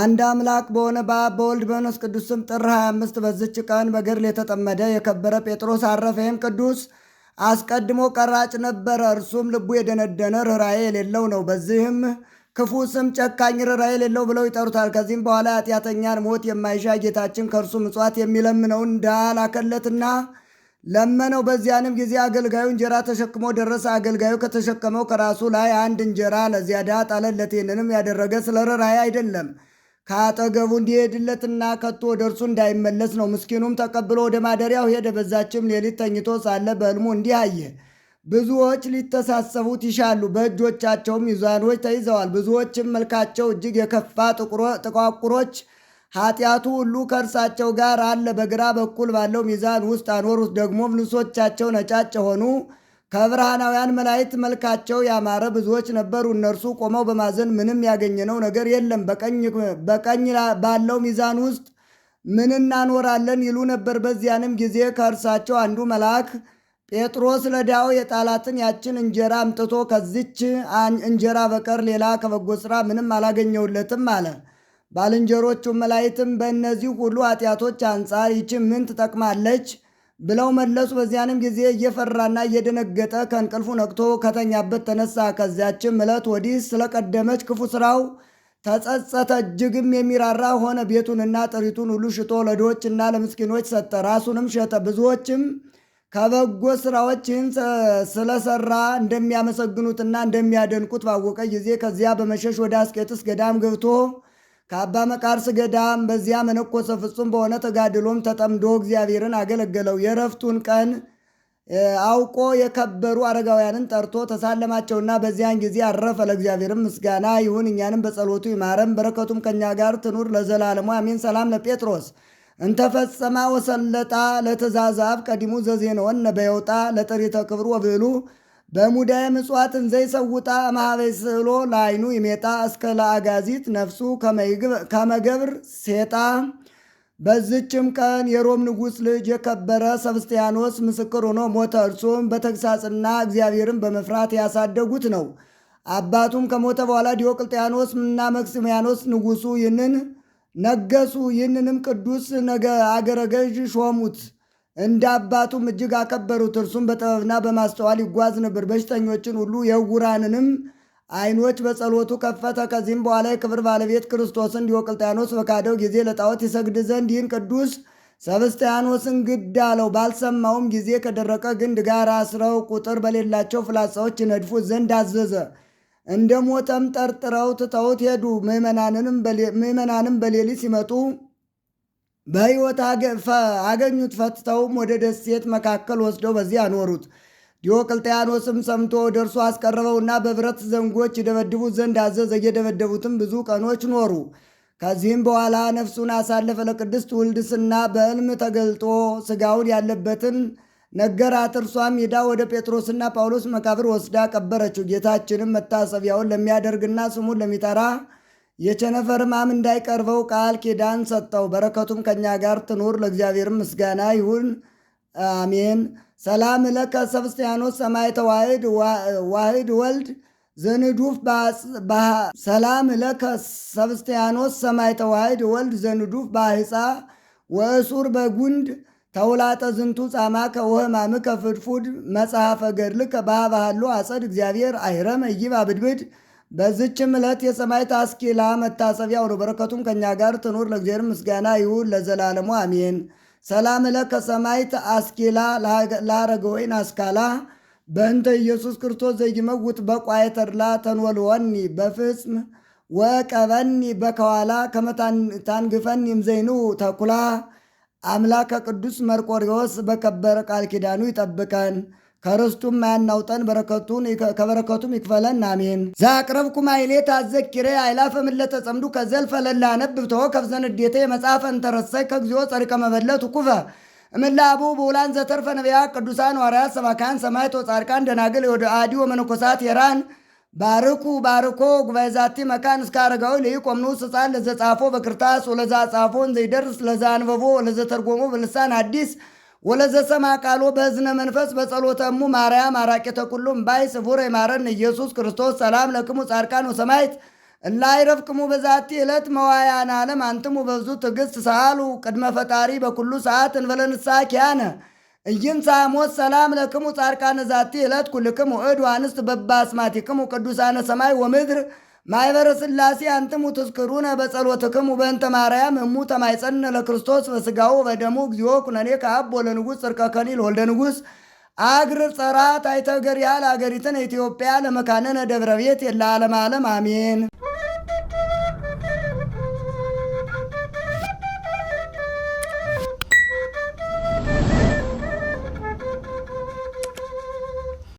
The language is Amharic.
አንድ አምላክ በሆነ በአብ በወልድ በመንፈስ ቅዱስ ስም ጥር 25 በዝች ቀን በገድል የተጠመደ የከበረ ጴጥሮስ አረፈ። ይህም ቅዱስ አስቀድሞ ቀራጭ ነበረ። እርሱም ልቡ የደነደነ ርኅራኄ የሌለው ነው። በዚህም ክፉ ስም ጨካኝ ርኅራኄ የሌለው ብለው ይጠሩታል። ከዚህም በኋላ ኃጢአተኛን ሞት የማይሻ ጌታችን ከእርሱ ምጽዋት የሚለምነውን ድሃ ላከለትና ለመነው። በዚያንም ጊዜ አገልጋዩ እንጀራ ተሸክሞ ደረሰ። አገልጋዩ ከተሸከመው ከራሱ ላይ አንድ እንጀራ ለዚያ ድሃ ጣለለት። ይህንንም ያደረገ ስለ ርኅራኄ አይደለም፣ ከአጠገቡ እንዲሄድለትና ከቶ ወደ እርሱ እንዳይመለስ ነው። ምስኪኑም ተቀብሎ ወደ ማደሪያው ሄደ። በዛችም ሌሊት ተኝቶ ሳለ በሕልሙ እንዲህ አየ። ብዙዎች ሊተሳሰቡት ይሻሉ፣ በእጆቻቸውም ሚዛኖች ተይዘዋል። ብዙዎችም መልካቸው እጅግ የከፋ ጥቋቁሮች ኃጢአቱ ሁሉ ከእርሳቸው ጋር አለ። በግራ በኩል ባለው ሚዛን ውስጥ አኖሩት። ደግሞም ልብሶቻቸው ነጫጭ የሆኑ ከብርሃናውያን መላእክት መልካቸው ያማረ ብዙዎች ነበሩ። እነርሱ ቆመው በማዘን ምንም ያገኘነው ነገር የለም፣ በቀኝ ባለው ሚዛን ውስጥ ምን እናኖራለን ይሉ ነበር። በዚያንም ጊዜ ከእርሳቸው አንዱ መልአክ ጴጥሮስ ለድሃው የጣላትን ያችን እንጀራ አምጥቶ ከዚች እንጀራ በቀር ሌላ ከበጎ ሥራ ምንም አላገኘሁለትም አለ። ባልንጀሮቹም መላእክትም በእነዚህ ሁሉ ኃጢአቶች አንጻር ይች ምን ትጠቅማለች ብለው መለሱ። በዚያንም ጊዜ እየፈራና እየደነገጠ ከእንቅልፉ ነቅቶ ከተኛበት ተነሳ። ከዚያችም ዕለት ወዲህ ስለቀደመች ክፉ ሥራው ተጸጸተ፣ እጅግም የሚራራ ሆነ። ቤቱንና ጥሪቱን ሁሉ ሽጦ ለድሆችና ለምስኪኖች ሰጠ፣ ራሱንም ሸጠ። ብዙዎችም ከበጎ ሥራዎች ይህን ስለሰራ እንደሚያመሰግኑትና እንደሚያደንቁት ባወቀ ጊዜ ከዚያ በመሸሽ ወደ አስቄጥስ ገዳም ገብቶ ከአባ መቃርስ ገዳም በዚያ መነኮሰ። ፍጹም በሆነ ተጋድሎም ተጠምዶ እግዚአብሔርን አገለገለው። የእረፍቱን ቀን አውቆ የከበሩ አረጋውያንን ጠርቶ ተሳለማቸውና በዚያን ጊዜ አረፈ። ለእግዚአብሔርም ምስጋና ይሁን፣ እኛንም በጸሎቱ ይማረን፣ በረከቱም ከእኛ ጋር ትኑር ለዘላለሙ አሜን። ሰላም ለጴጥሮስ እንተፈጸማ ወሰለጣ ለትእዛዛብ ቀዲሙ ዘዜነወነ በየውጣ ለጥሪተ ክብሩ ወብዕሉ በሙዳየ ምጽዋት እንዘይሰውጣ ማህበይ ስእሎ ለአይኑ ይሜጣ እስከ ለአጋዚት ነፍሱ ከመገብር ሴጣ። በዝችም ቀን የሮም ንጉሥ ልጅ የከበረ ሰብስቲያኖስ ምስክር ሆኖ ሞተ። እርሱም በተግሳጽና እግዚአብሔርን በመፍራት ያሳደጉት ነው። አባቱም ከሞተ በኋላ ዲዮቅልጥያኖስ እና መክስሚያኖስ ንጉሡ ይህንን ነገሱ። ይህንንም ቅዱስ አገረ ገዥ ሾሙት። እንደ አባቱም እጅግ አከበሩት። እርሱም በጥበብና በማስተዋል ይጓዝ ነበር። በሽተኞችን ሁሉ የዕውራንንም ዓይኖች በጸሎቱ ከፈተ። ከዚህም በኋላ የክብር ባለቤት ክርስቶስን ዲዮቅልጥያኖስ በካደው ጊዜ ለጣዖት ይሰግድ ዘንድ ይህን ቅዱስ ሰብስቲያኖስን ግድ አለው። ባልሰማውም ጊዜ ከደረቀ ግንድ ጋር አስረው ቁጥር በሌላቸው ፍላጻዎች ይነድፉት ዘንድ አዘዘ። እንደ ሞተም ጠርጥረው ትተውት ሄዱ። ምዕመናንም በሌሊት ሲመጡ በሕይወት አገኙት። ፈትተውም ወደ ደሴት መካከል ወስደው በዚህ አኖሩት። ዲዮቅልጥያኖስም ሰምቶ ወደ እርሱ አስቀረበውና በብረት ዘንጎች ይደበድቡት ዘንድ አዘዘ። እየደበደቡትም ብዙ ቀኖች ኖሩ። ከዚህም በኋላ ነፍሱን አሳለፈ። ለቅድስት ውልድስና በሕልም ተገልጦ ሥጋውን ያለበትን ነገራት። እርሷም ሄዳ ወደ ጴጥሮስና ጳውሎስ መቃብር ወስዳ ቀበረችው። ጌታችንም መታሰቢያውን ለሚያደርግና ስሙን ለሚጠራ የቸነፈር ሕማም እንዳይቀርበው ቃል ኪዳን ሰጠው። በረከቱም ከእኛ ጋር ትኑር ለእግዚአብሔርም ምስጋና ይሁን አሜን። ሰላም ለከ ሰብስቲያኖስ ሰማዕተ ዋሕድ ወልድ ዘንዱፍ ሰላም ለከ ሰብስቲያኖስ ሰማዕተ ዋሕድ ወልድ ዘንዱፍ ባሕፃ ወእሱር በጉንድ ተውላጠ ዝንቱ ጻማከ ወሕማምከ ፍድፉድ መጽሐፈ ገድልከ ባህባሃሎ አጸድ እግዚአብሔር አይረመ ይብ አብድብድ። በዝችም ዕለት የሰማዕት አስኬላ መታሰቢያው ነው። በረከቱም ከእኛ ጋር ትኑር ለእግዚአብሔር ምስጋና ይሁን ለዘላለሙ አሜን። ሰላም ለከ ሰማዕት አስኬላ ለአረጋወይን አስካላ በእንተ ኢየሱስ ክርስቶስ ዘይመውት በቋየ ተድላ ተንወልወኒ በፍጽም ወቀበኒ በከዋላ ከመታንግፈኒ እምዘይኑ ተኩላ። አምላከ ቅዱስ መርቆሪዎስ በከበረ ቃል ኪዳኑ ይጠብቀን፣ ከርስቱም ማያናውጠን፣ ከበረከቱም ይክፈለን አሜን። ዛቅረብኩ ማይሌት አዘኪሬ አይላፈ ምለተ ጸምዱ ከዘልፈ ለላ ነብብ ተወከፍ ዘንዴቴ መጽሐፈ እንተረሳይ ከግዚኦ ጸሪቀ መበለቱ ኩፈ እምላ አቡ በውላን ዘተርፈ ነቢያ ቅዱሳን ዋርያት ሰባካን ሰማዕት ወጻድቃን ደናግል ወደ አዲ ወመነኮሳት የራን ባርኩ ባርኮ ጉባኤ ዛቲ መካን እስከ አረጋዊ ለይቆምኑ ስጻን ለዘጻፎ በክርታስ ወለዛ ጻፎን ዘይደርስ ለዛ አንበቦ ወለዘተርጎሞ በልሳን አዲስ ወለዘሰማ ቃሎ በእዝነ መንፈስ በጸሎተሙ ማርያም አራቄተ ኩሉም ባይ ስቡር የማረን ኢየሱስ ክርስቶስ ሰላም ለክሙ ጻድቃን ወሰማዕት እላይረፍቅሙ በዛቲ ዕለት መዋያን ዓለም አንትሙ በብዙ ትዕግሥት ሰአሉ ቅድመ ፈጣሪ በኩሉ ሰዓት እንበለ ንስሐ ኪያነ እይንሣ ሞት ሰላም ለክሙ ጻድቃነ ዛቲ ዕለት ኩልክሙ እድ አንስት በባስማቲክሙ ቅዱሳነ ሰማይ ወምድር ማይበረ ሥላሴ አንትሙ ትዝክሩነ በጸሎትክሙ በእንተ ማርያም እሙ ተማይጸነ ለክርስቶስ በሥጋው በደሙ እግዚኦ ኩነኔ ከአብ ወለንጉሥ ጽርቀ ከሊል ወልደ ንጉሥ አግር ጸራት አይተገር ያህል አገሪትን ኢትዮጵያ ለመካነነ ደብረ ቤት የለ ዓለም ዓለም አሜን።